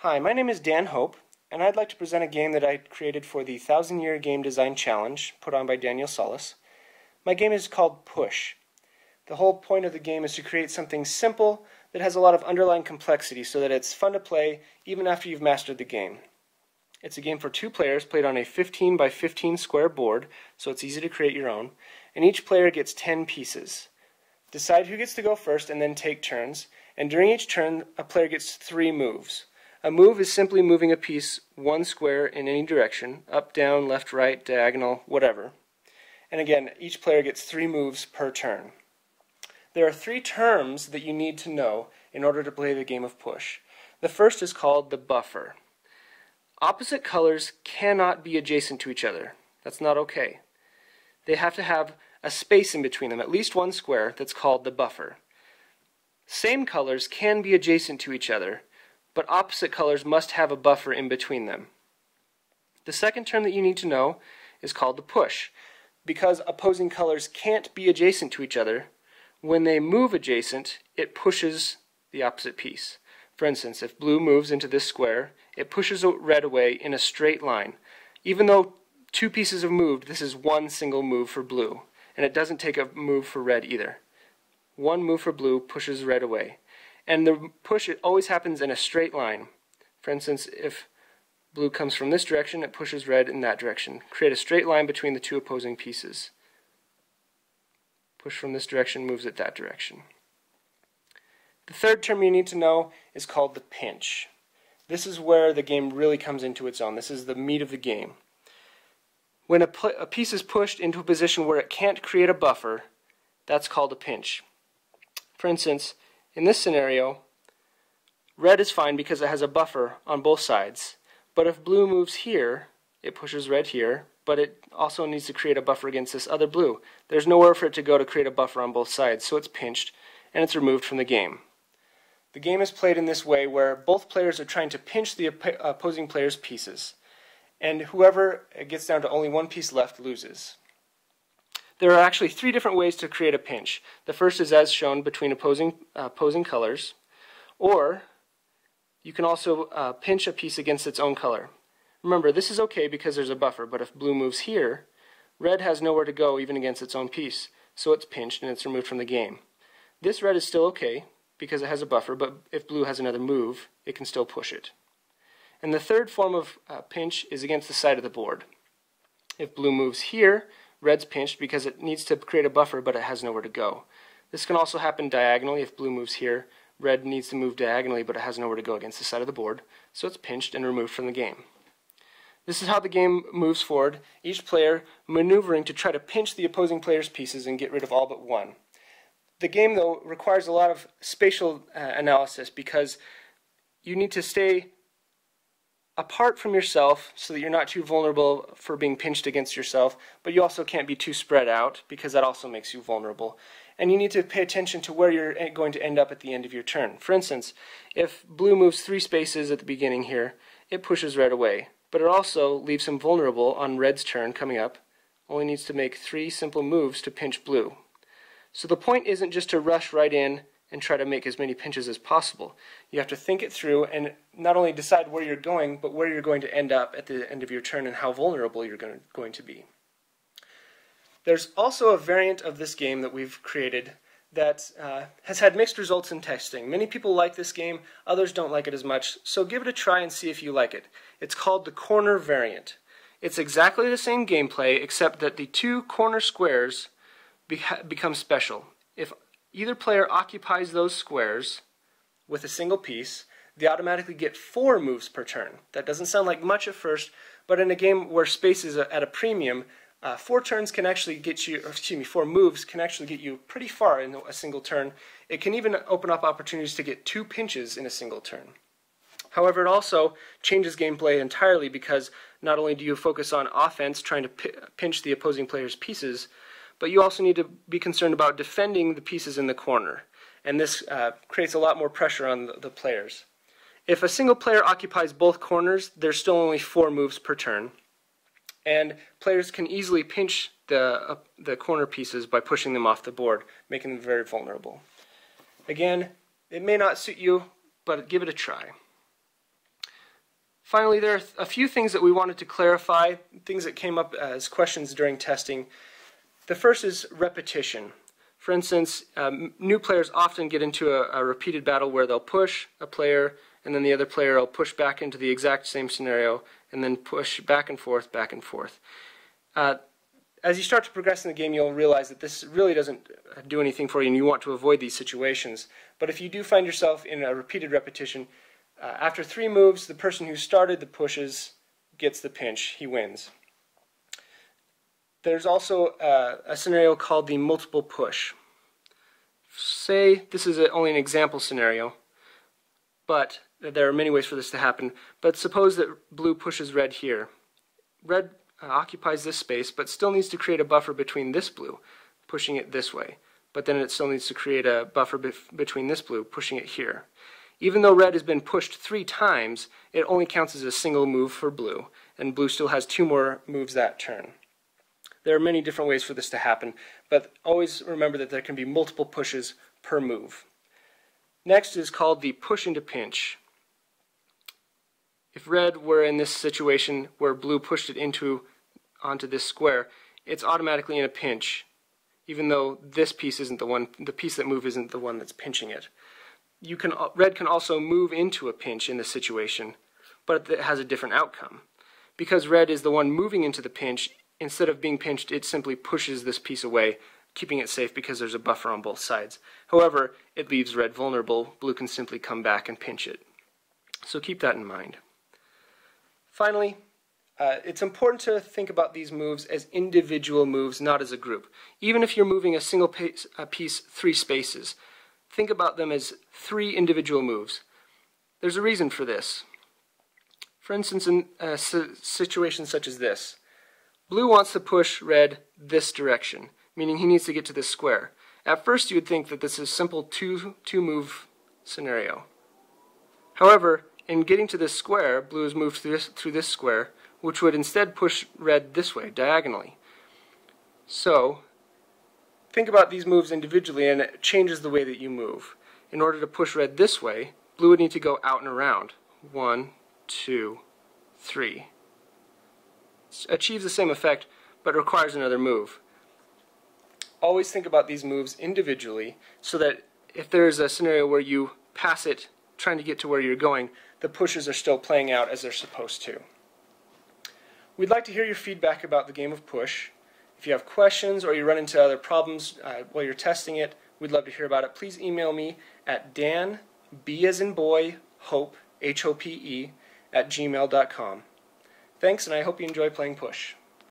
Hi, my name is Dan Hope, and I'd like to present a game that I created for the 1000-Year Game Design Challenge put on by Daniel Solis. My game is called Push. The whole point of the game is to create something simple that has a lot of underlying complexity so that it's fun to play even after you've mastered the game. It's a game for 2 players played on a 15 by 15 square board, so it's easy to create your own, and each player gets 10 pieces. Decide who gets to go first and then take turns, and during each turn a player gets 3 moves. A move is simply moving a piece 1 square in any direction, up, down, left, right, diagonal, whatever. And again, each player gets 3 moves per turn. There are 3 terms that you need to know in order to play the game of Push. The first is called the buffer. Opposite colors cannot be adjacent to each other. That's not okay. They have to have a space in between them, at least 1 square, that's called the buffer. Same colors can be adjacent to each other, but opposite colors must have a buffer in between them. The second term that you need to know is called the push. Because opposing colors can't be adjacent to each other, when they move adjacent, it pushes the opposite piece. For instance, if blue moves into this square, it pushes red away in a straight line. Even though 2 pieces have moved, this is 1 single move for blue, and it doesn't take a move for red either. 1 move for blue pushes red away. And the push, it always happens in a straight line. For instance, if blue comes from this direction, it pushes red in that direction. Create a straight line between the 2 opposing pieces. Push from this direction, moves it that direction. The third term you need to know is called the pinch. This is where the game really comes into its own. This is the meat of the game. When a piece is pushed into a position where it can't create a buffer, that's called a pinch. For instance, in this scenario, red is fine because it has a buffer on both sides. But if blue moves here, it pushes red here, but it also needs to create a buffer against this other blue. There's nowhere for it to go to create a buffer on both sides, so it's pinched and it's removed from the game. The game is played in this way where both players are trying to pinch the opposing player's pieces, and whoever gets down to only 1 piece left loses. There are actually 3 different ways to create a pinch. The first is as shown between opposing colors, or you can also pinch a piece against its own color. Remember, this is okay because there's a buffer, but if blue moves here, red has nowhere to go even against its own piece, so it's pinched and it's removed from the game. This red is still okay because it has a buffer, but if blue has another move, it can still push it. And the third form of pinch is against the side of the board. If blue moves here, red's pinched because it needs to create a buffer, but it has nowhere to go. This can also happen diagonally. If blue moves here, red needs to move diagonally, but it has nowhere to go against the side of the board, so it's pinched and removed from the game. This is how the game moves forward, each player maneuvering to try to pinch the opposing player's pieces and get rid of all but 1. The game, though, requires a lot of spatial analysis because you need to stay apart from yourself so that you're not too vulnerable for being pinched against yourself, but you also can't be too spread out because that also makes you vulnerable. And you need to pay attention to where you're going to end up at the end of your turn. For instance, if blue moves 3 spaces at the beginning here, it pushes red away, but it also leaves him vulnerable on red's turn coming up. Only needs to make 3 simple moves to pinch blue. So the point isn't just to rush right in and try to make as many pinches as possible. You have to think it through and not only decide where you're going, but where you're going to end up at the end of your turn and how vulnerable you're going to be. There's also a variant of this game that we've created that has had mixed results in testing. Many people like this game, others don't like it as much, so give it a try and see if you like it. It's called the corner variant. It's exactly the same gameplay except that the 2 corner squares become special. If either player occupies those squares with a single piece, they automatically get 4 moves per turn. That doesn't sound like much at first, but in a game where space is at a premium, 4 turns can actually get you, 4 moves can actually get you pretty far in a single turn. It can even open up opportunities to get 2 pinches in a single turn. However, it also changes gameplay entirely because not only do you focus on offense, trying to pinch the opposing player's pieces, but you also need to be concerned about defending the pieces in the corner. And this creates a lot more pressure on the players. If a single player occupies both corners, there's still only 4 moves per turn. And players can easily pinch the corner pieces by pushing them off the board, making them very vulnerable. Again, it may not suit you, but give it a try. Finally, there are a few things that we wanted to clarify, things that came up as questions during testing. The first is repetition. For instance, new players often get into a repeated battle where they'll push a player, and then the other player will push back into the exact same scenario, and then push back and forth, back and forth. As you start to progress in the game, you'll realize that this really doesn't do anything for you, and you want to avoid these situations. But if you do find yourself in a repeated repetition, after 3 moves, the person who started the pushes gets the pinch. He wins. There's also a scenario called the multiple push. Say this is only an example scenario, but there are many ways for this to happen. But suppose that blue pushes red here. Red occupies this space, but still needs to create a buffer between this blue, pushing it this way. But then it still needs to create a buffer between this blue, pushing it here. Even though red has been pushed 3 times, it only counts as a single move for blue, and blue still has 2 more moves that turn. There are many different ways for this to happen, but always remember that there can be multiple pushes per move. Next is called the push into pinch. If red were in this situation where blue pushed it onto this square, it's automatically in a pinch, even though this piece isn't the piece that moves isn't the one that's pinching it. Red can also move into a pinch in this situation, but it has a different outcome. Because red is the one moving into the pinch, instead of being pinched, it simply pushes this piece away, keeping it safe because there's a buffer on both sides. However, it leaves red vulnerable. Blue can simply come back and pinch it. So keep that in mind. Finally, it's important to think about these moves as individual moves, not as a group. Even if you're moving a single piece 3 spaces, think about them as 3 individual moves. There's a reason for this. For instance, in a situation such as this, blue wants to push red this direction, meaning he needs to get to this square. At first you would think that this is a simple two-move scenario. However, in getting to this square, blue has moved through this square, which would instead push red this way, diagonally. So, think about these moves individually, and it changes the way that you move. In order to push red this way, blue would need to go out and around. 1, 2, 3. It achieves the same effect, but requires another move. Always think about these moves individually, so that if there is a scenario where you pass it trying to get to where you're going, the pushes are still playing out as they're supposed to. We'd like to hear your feedback about the game of Push. If you have questions or you run into other problems while you're testing it, we'd love to hear about it. Please email me at dan, B as in boy, hope, H-O-P-E, @gmail.com. Thanks, and I hope you enjoy playing Push.